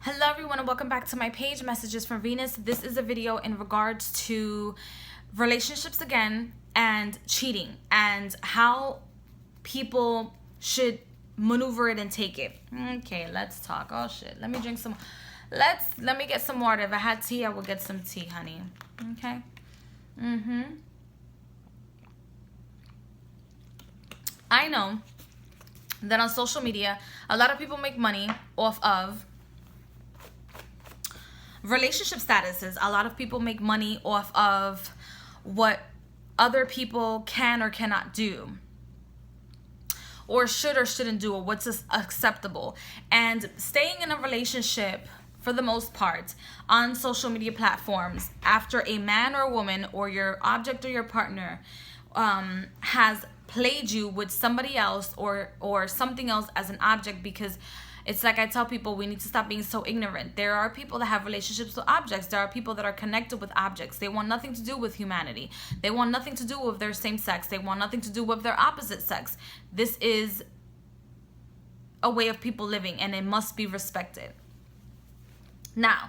Hello everyone and welcome back to my page, Messages from Venus. This is a video in regards to relationships again and cheating and how people should maneuver it and take it. Okay, let's talk. Oh shit, let me drink some, let me get some water. If I had tea, I would get some tea, honey. Okay. I know that on social media, a lot of people make money off of relationship statuses. A lot of people make money off of what other people can or cannot do, or should or shouldn't do, or what's acceptable. And staying in a relationship, for the most part, on social media platforms, after a man or a woman or your object or your partner has played you with somebody else or something else as an object, because it's like I tell people, we need to stop being so ignorant. There are people that have relationships with objects. There are people that are connected with objects. They want nothing to do with humanity. They want nothing to do with their same sex. They want nothing to do with their opposite sex. This is a way of people living, and it must be respected. Now,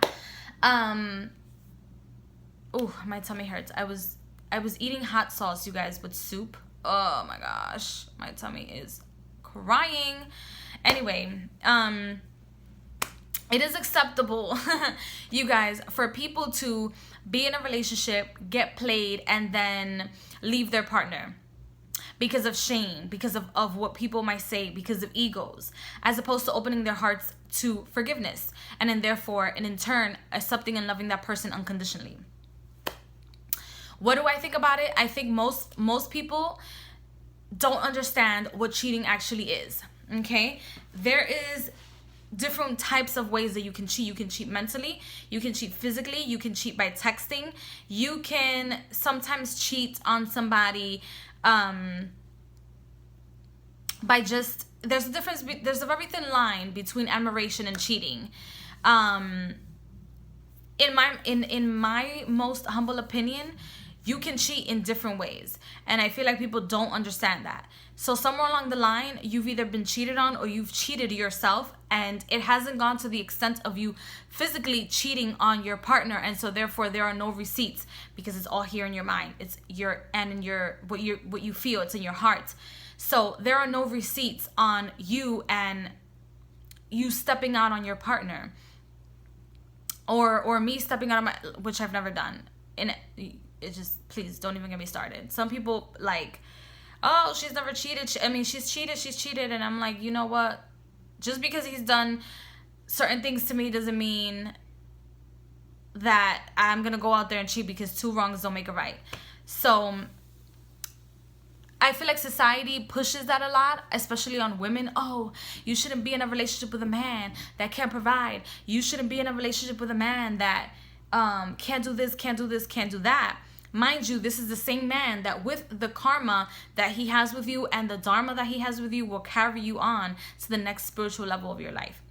oh, my tummy hurts. I was eating hot sauce, you guys, with soup. Oh my gosh, my tummy is crying. Anyway, it is acceptable, you guys, for people to be in a relationship, get played, and then leave their partner because of shame, because of what people might say, because of egos, as opposed to opening their hearts to forgiveness, and then therefore, and in turn, accepting and loving that person unconditionally. What do I think about it? I think most people don't understand what cheating actually is. Okay, there is different types of ways that you can cheat. You can cheat mentally, you can cheat physically, you can cheat by texting, you can sometimes cheat on somebody by just, there's a difference, there's a very thin line between admiration and cheating. In my most humble opinion, you can cheat in different ways, and I feel like people don't understand that. So somewhere along the line, you've either been cheated on or you've cheated yourself, and it hasn't gone to the extent of you physically cheating on your partner, and so therefore there are no receipts, because it's all here in your mind. It's what you feel. It's in your heart. So there are no receipts on you and you stepping out on your partner, or me stepping out on my, which I've never done. And it just, please don't even get me started. Some people like, oh, she's never cheated. She's cheated. And I'm like, you know what? Just because he's done certain things to me doesn't mean that I'm going to go out there and cheat, because two wrongs don't make a right. So I feel like society pushes that a lot, especially on women. Oh, you shouldn't be in a relationship with a man that can't provide. You shouldn't be in a relationship with a man that can't do this, can't do that. Mind you, this is the same man that, with the karma that he has with you and the dharma that he has with you, will carry you on to the next spiritual level of your life.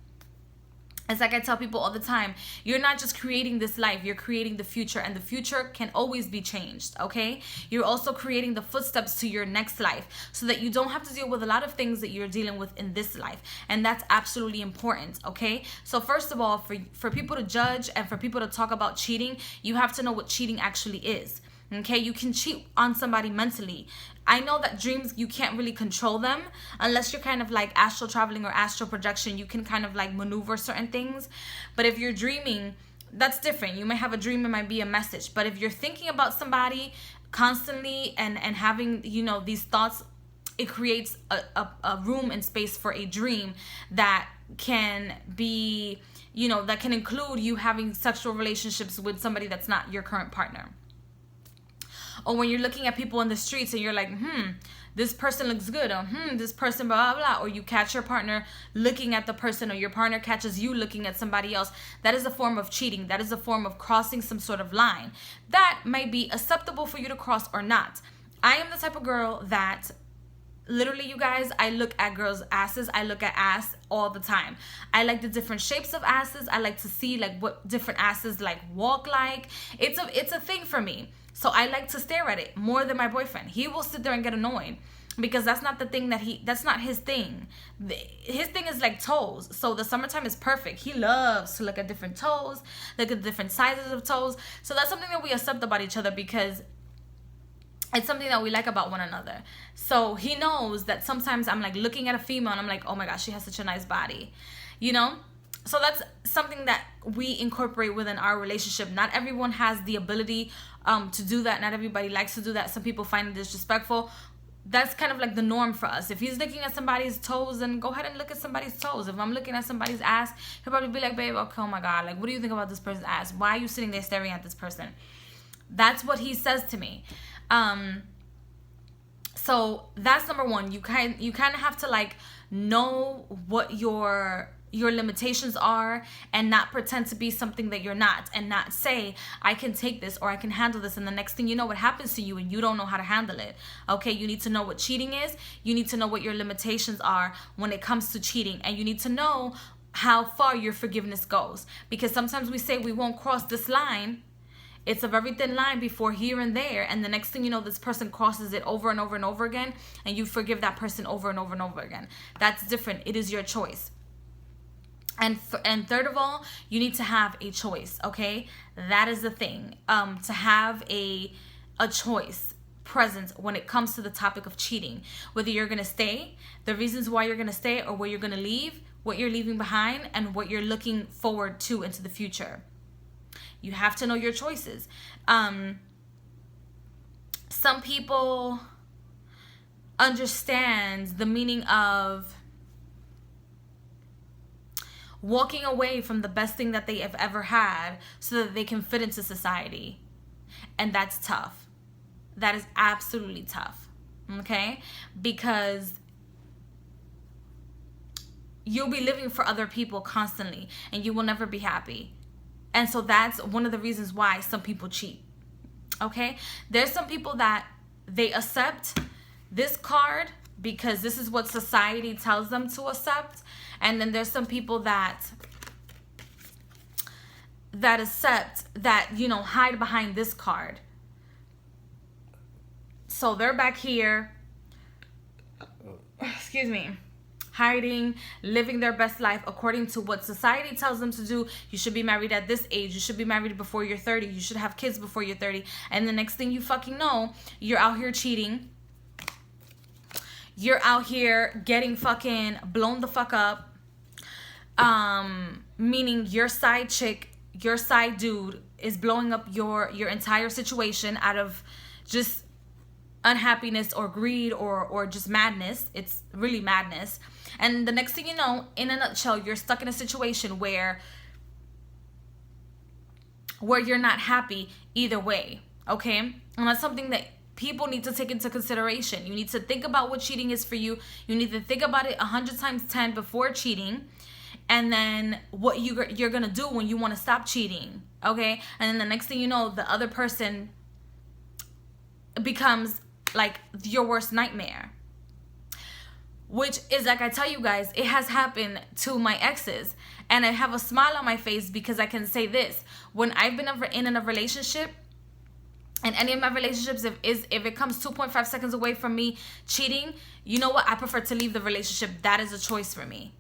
It's like I tell people all the time, you're not just creating this life, you're creating the future, and the future can always be changed, okay? You're also creating the footsteps to your next life, so that you don't have to deal with a lot of things that you're dealing with in this life, and that's absolutely important, okay? So first of all, for people to judge and for people to talk about cheating, you have to know what cheating actually is. Okay, you can cheat on somebody mentally. I know that dreams, you can't really control them unless you're kind of like astral traveling or astral projection. You can kind of like maneuver certain things. But if you're dreaming, that's different. You might have a dream, it might be a message. But if you're thinking about somebody constantly and having, you know, these thoughts, it creates a room and space for a dream that can be, you know, that can include you having sexual relationships with somebody that's not your current partner. Or when you're looking at people in the streets and you're like, this person looks good, or this person blah, blah, blah. Or you catch your partner looking at the person, or your partner catches you looking at somebody else. That is a form of cheating. That is a form of crossing some sort of line. That might be acceptable for you to cross or not. I am the type of girl that, literally, you guys, I look at girls' asses. I look at ass all the time. I like the different shapes of asses. I like to see like what different asses like walk like. It's a thing for me. So I like to stare at it more than my boyfriend. He will sit there and get annoyed. because that's not the thing that's not his thing. His thing is like toes. So the summertime is perfect. He loves to look at different toes, look at different sizes of toes. So that's something that we accept about each other, because it's something that we like about one another. So he knows that sometimes I'm like looking at a female and I'm like, oh my gosh, she has such a nice body, you know? So that's something that we incorporate within our relationship. Not everyone has the ability to do that. Not everybody likes to do that. Some people find it disrespectful. That's kind of like the norm for us. If he's looking at somebody's toes, then go ahead and look at somebody's toes. If I'm looking at somebody's ass, he'll probably be like, babe, okay, oh my God, like, what do you think about this person's ass? Why are you sitting there staring at this person? That's what he says to me. So that's number one. You kind of have to like know what your limitations are, and not pretend to be something that you're not, and not say I can take this or I can handle this, and the next thing you know, what happens to you and you don't know how to handle it. Okay, you need to know what cheating is. You need to know what your limitations are when it comes to cheating, and you need to know how far your forgiveness goes, because sometimes we say we won't cross this line. It's a very thin line before here and there, and the next thing you know, this person crosses it over and over and over again, and you forgive that person over and over and over again. That's different. It is your choice. And third of all, you need to have a choice, okay? That is the thing, to have a choice present when it comes to the topic of cheating. Whether you're going to stay, the reasons why you're going to stay, or where you're going to leave, what you're leaving behind, and what you're looking forward to into the future. You have to know your choices. Some people understand the meaning of walking away from the best thing that they have ever had so that they can fit into society. And that's tough. That is absolutely tough. Okay? Because you'll be living for other people constantly, and you will never be happy. And so that's one of the reasons why some people cheat. Okay? There's some people that they accept this card because this is what society tells them to accept. And then there's some people that accept that, you know, hide behind this card. So they're back here, excuse me, hiding, living their best life according to what society tells them to do. You should be married at this age. You should be married before you're 30. You should have kids before you're 30. And the next thing you fucking know, you're out here cheating. You're out here getting fucking blown the fuck up. Meaning your side chick, your side dude is blowing up your entire situation out of just unhappiness or greed or just madness. It's really madness. And the next thing you know, in a nutshell, you're stuck in a situation where you're not happy either way. Okay? And that's something that people need to take into consideration. You need to think about what cheating is for you. You need to think about it 100 times 10 before cheating. And then what you're going to do when you want to stop cheating. Okay? And then the next thing you know, the other person becomes like your worst nightmare. Which is, like I tell you guys, it has happened to my exes. And I have a smile on my face because I can say this. When I've been in a relationship, and any of my relationships, if it comes 2.5 seconds away from me cheating, you know what? I prefer to leave the relationship. That is a choice for me.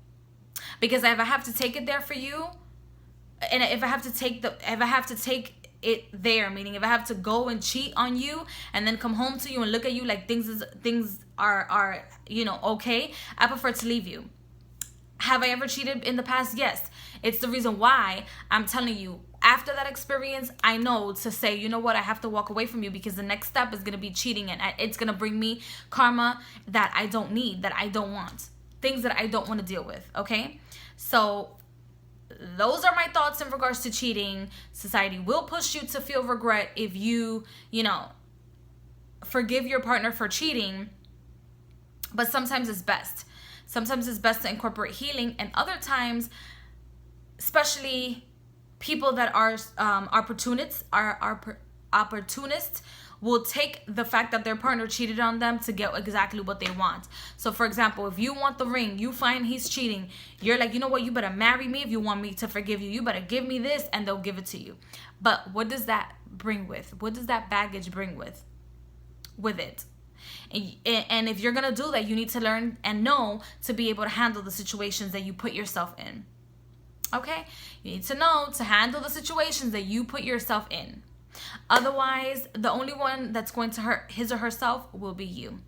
Because if I have to take it there for you, and if I have to take it there, meaning if I have to go and cheat on you and then come home to you and look at you like things are you know, okay, I prefer to leave you. Have I ever cheated in the past? Yes. It's the reason why I'm telling you, after that experience, I know to say, you know what, I have to walk away from you, because the next step is going to be cheating, and it's going to bring me karma that I don't need, that I don't want, things that I don't want to deal with. Okay? So those are my thoughts in regards to cheating. Society will push you to feel regret if you know, forgive your partner for cheating. But sometimes it's best. Sometimes it's best to incorporate healing. And other times, especially people that are opportunists, will take the fact that their partner cheated on them to get exactly what they want. So for example, if you want the ring, you find he's cheating, you're like, you know what, you better marry me if you want me to forgive you. You better give me this, and they'll give it to you. But what does that bring with? What does that baggage bring with it? And if you're gonna do that, you need to learn and know to be able to handle the situations that you put yourself in. Okay? You need to know to handle the situations that you put yourself in. Otherwise, the only one that's going to hurt his or herself will be you.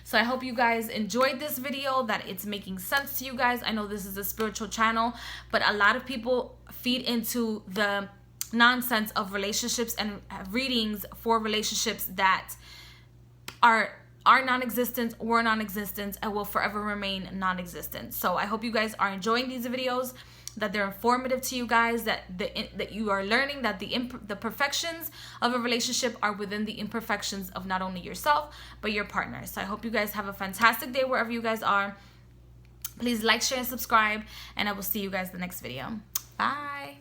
So I hope you guys enjoyed this video, that it's making sense to you guys. I know this is a spiritual channel, but a lot of people feed into the nonsense of relationships and readings for relationships that are non-existent, were non-existent, and will forever remain non-existent. So I hope you guys are enjoying these videos, that they're informative to you guys, that you are learning that the perfections of a relationship are within the imperfections of not only yourself but your partner. So I hope you guys have a fantastic day wherever you guys are. Please like, share, and subscribe, and I will see you guys in the next video. Bye.